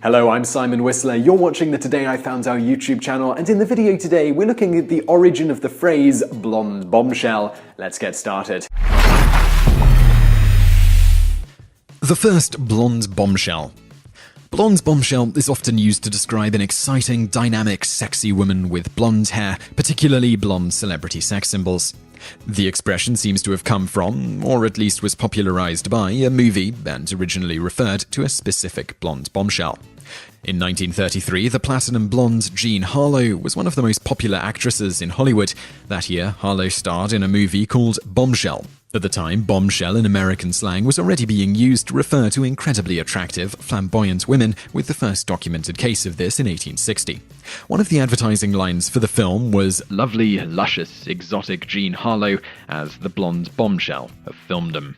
Hello, I'm Simon Whistler. You're watching the Today I Found Our YouTube channel, and in the video today, we're looking at the origin of the phrase blonde bombshell. Let's get started. The first blonde bombshell. Blonde bombshell is often used to describe an exciting, dynamic, sexy woman with blonde hair, particularly blonde celebrity sex symbols. The expression seems to have come from, or at least was popularized by, a movie and originally referred to a specific blonde bombshell. In 1933, the platinum blonde Jean Harlow was one of the most popular actresses in Hollywood. That year, Harlow starred in a movie called Bombshell. At the time, bombshell in American slang was already being used to refer to incredibly attractive, flamboyant women, with the first documented case of this in 1860. One of the advertising lines for the film was "Lovely, luscious, exotic Jean Harlow as the blonde bombshell of filmdom."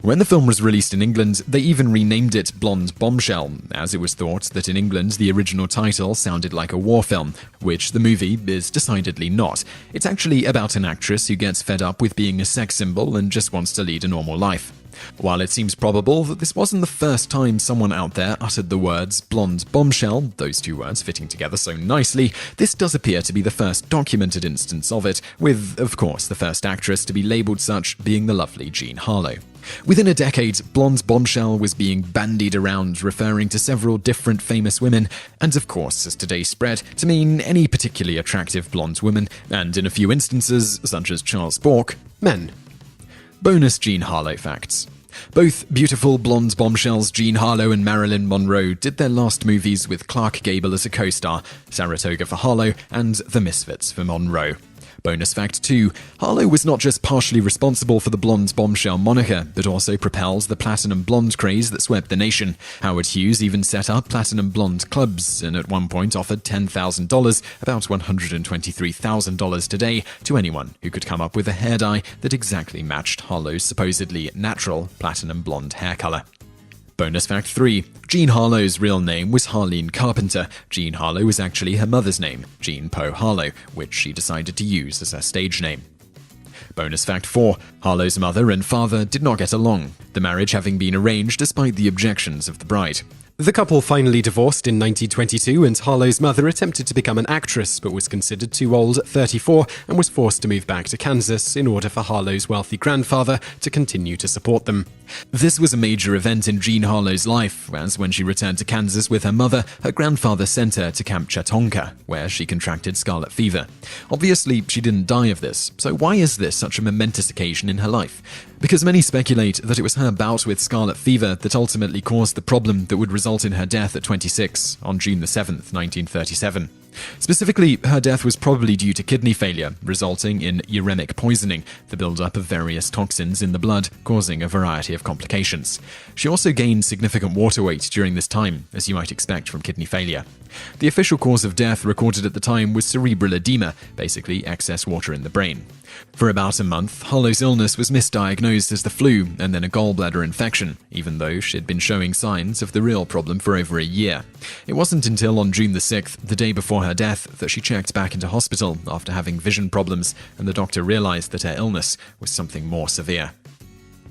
When the film was released in England, they even renamed it Blonde Bombshell, as it was thought that in England the original title sounded like a war film, which the movie is decidedly not. It's actually about an actress who gets fed up with being a sex symbol and just wants to lead a normal life. While it seems probable that this wasn't the first time someone out there uttered the words blonde bombshell, those two words fitting together so nicely, this does appear to be the first documented instance of it, with, of course, the first actress to be labelled such being the lovely Jean Harlow. Within a decade, blonde bombshell was being bandied around, referring to several different famous women, and of course, as today spread, to mean any particularly attractive blonde woman, and in a few instances, such as Charles Bork, men. Bonus Jean Harlow facts. Both beautiful blonde bombshells Jean Harlow and Marilyn Monroe did their last movies with Clark Gable as a co-star, Saratoga for Harlow, and The Misfits for Monroe. Bonus fact 2. Harlow was not just partially responsible for the blonde bombshell moniker, but also propelled the platinum blonde craze that swept the nation. Howard Hughes even set up platinum blonde clubs, and at one point offered $10,000, about $123,000 today, to anyone who could come up with a hair dye that exactly matched Harlow's supposedly natural platinum blonde hair color. Bonus fact 3. Jean Harlow's real name was Harleen Carpenter. Jean Harlow was actually her mother's name, Jean Poe Harlow, which she decided to use as her stage name. Bonus fact 4. Harlow's mother and father did not get along, the marriage having been arranged despite the objections of the bride. The couple finally divorced in 1922, and Harlow's mother attempted to become an actress, but was considered too old at 34 and was forced to move back to Kansas in order for Harlow's wealthy grandfather to continue to support them. This was a major event in Jean Harlow's life, as when she returned to Kansas with her mother, her grandfather sent her to Camp Chatonka, where she contracted scarlet fever. Obviously, she didn't die of this, so why is this such a momentous occasion in her life? Because many speculate that it was her bout with scarlet fever that ultimately caused the problem that would result in her death at 26 on June 7th, 1937. Specifically, her death was probably due to kidney failure, resulting in uremic poisoning, the buildup of various toxins in the blood, causing a variety of complications. She also gained significant water weight during this time, as you might expect from kidney failure. The official cause of death recorded at the time was cerebral edema, basically excess water in the brain. For about a month, Harlow's illness was misdiagnosed as the flu and then a gallbladder infection, even though she had been showing signs of the real problem for over a year. It wasn't until on June 6th, the day before her death, that she checked back into hospital after having vision problems, and the doctor realized that her illness was something more severe.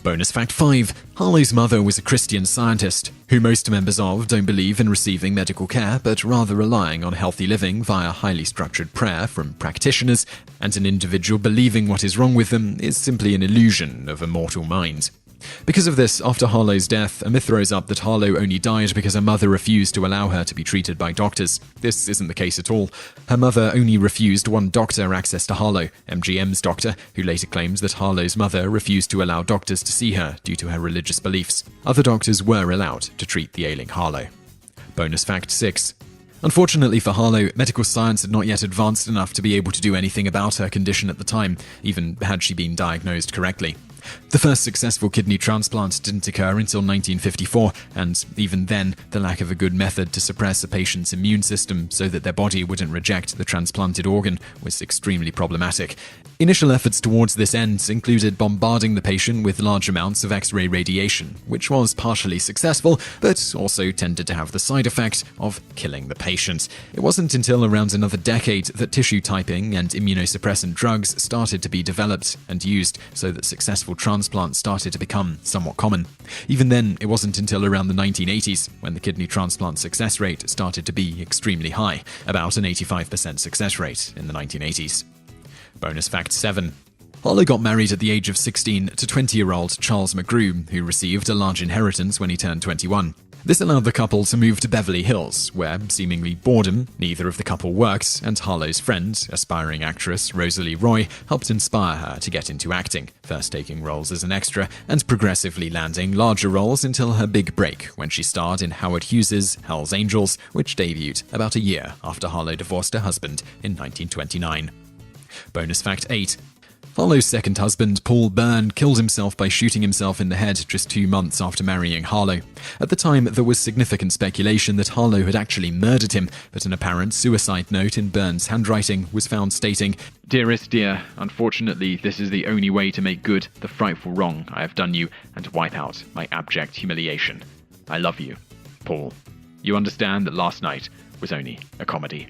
Bonus fact 5. Harlow's mother was a Christian Scientist, who most members of don't believe in receiving medical care, but rather relying on healthy living via highly structured prayer from practitioners, and an individual believing what is wrong with them is simply an illusion of a mortal mind. Because of this, after Harlow's death, a myth rose up that Harlow only died because her mother refused to allow her to be treated by doctors. This isn't the case at all. Her mother only refused one doctor access to Harlow, MGM's doctor, who later claims that Harlow's mother refused to allow doctors to see her due to her religious beliefs. Other doctors were allowed to treat the ailing Harlow. Bonus fact 6. Unfortunately for Harlow, medical science had not yet advanced enough to be able to do anything about her condition at the time, even had she been diagnosed correctly. The first successful kidney transplant didn't occur until 1954, and even then, the lack of a good method to suppress a patient's immune system so that their body wouldn't reject the transplanted organ was extremely problematic. Initial efforts towards this end included bombarding the patient with large amounts of X-ray radiation, which was partially successful, but also tended to have the side effect of killing the patient. It wasn't until around another decade that tissue typing and immunosuppressant drugs started to be developed and used so that successful successful transplants started to become somewhat common. Even then, it wasn't until around the 1980s when the kidney transplant success rate started to be extremely high, about an 85% success rate in the 1980s. Bonus fact 7. Harlow got married at the age of 16 to 20-year-old Charles McGrew, who received a large inheritance when he turned 21. This allowed the couple to move to Beverly Hills, where, seemingly boredom, neither of the couple worked, and Harlow's friend, aspiring actress Rosalie Roy, helped inspire her to get into acting, first taking roles as an extra and progressively landing larger roles until her big break when she starred in Howard Hughes's Hell's Angels, which debuted about a year after Harlow divorced her husband in 1929. Bonus fact 8. Harlow's second husband, Paul Byrne, killed himself by shooting himself in the head just 2 months after marrying Harlow. At the time, there was significant speculation that Harlow had actually murdered him, but an apparent suicide note in Byrne's handwriting was found stating, "Dearest dear, unfortunately this is the only way to make good the frightful wrong I have done you and to wipe out my abject humiliation. I love you, Paul. You understand that last night was only a comedy."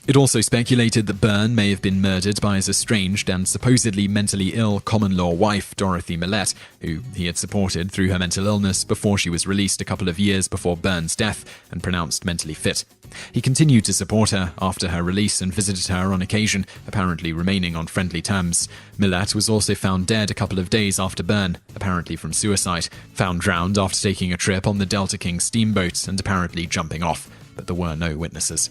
It also speculated that Byrne may have been murdered by his estranged and supposedly mentally ill common-law wife, Dorothy Millette, who he had supported through her mental illness before she was released a couple of years before Byrne's death and pronounced mentally fit. He continued to support her after her release and visited her on occasion, apparently remaining on friendly terms. Millette was also found dead a couple of days after Byrne, apparently from suicide, found drowned after taking a trip on the Delta King steamboat and apparently jumping off, but there were no witnesses.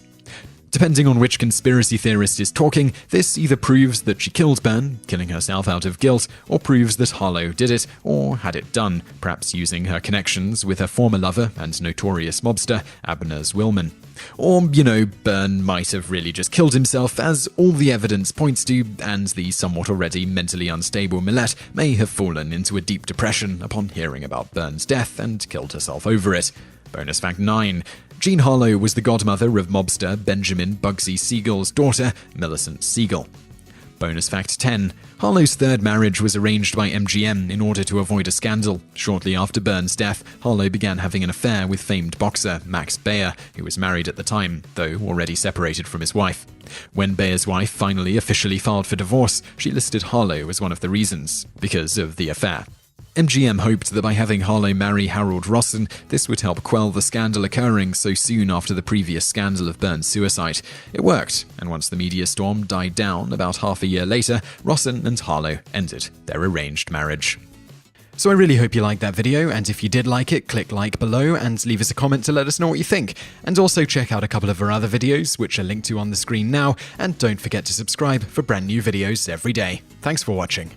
Depending on which conspiracy theorist is talking, this either proves that she killed Byrne, killing herself out of guilt, or proves that Harlow did it, or had it done, perhaps using her connections with her former lover and notorious mobster, Abner Zwillman. Or, Byrne might have really just killed himself, as all the evidence points to, and the somewhat already mentally unstable Millette may have fallen into a deep depression upon hearing about Byrne's death and killed herself over it. Bonus fact 9. Jean Harlow was the godmother of mobster Benjamin Bugsy Siegel's daughter, Millicent Siegel. Bonus fact 10. Harlow's third marriage was arranged by MGM in order to avoid a scandal. Shortly after Byrne's death, Harlow began having an affair with famed boxer Max Baer, who was married at the time, though already separated from his wife. When Baer's wife finally officially filed for divorce, she listed Harlow as one of the reasons, because of the affair. MGM hoped that by having Harlow marry Harold Rossen, this would help quell the scandal occurring so soon after the previous scandal of Byrne's suicide. It worked, and once the media storm died down about half a year later, Rossen and Harlow ended their arranged marriage. So I really hope you liked that video, and if you did like it, click like below and leave us a comment to let us know what you think. And also check out a couple of our other videos, which are linked to on the screen now, and don't forget to subscribe for brand new videos every day. Thanks for watching.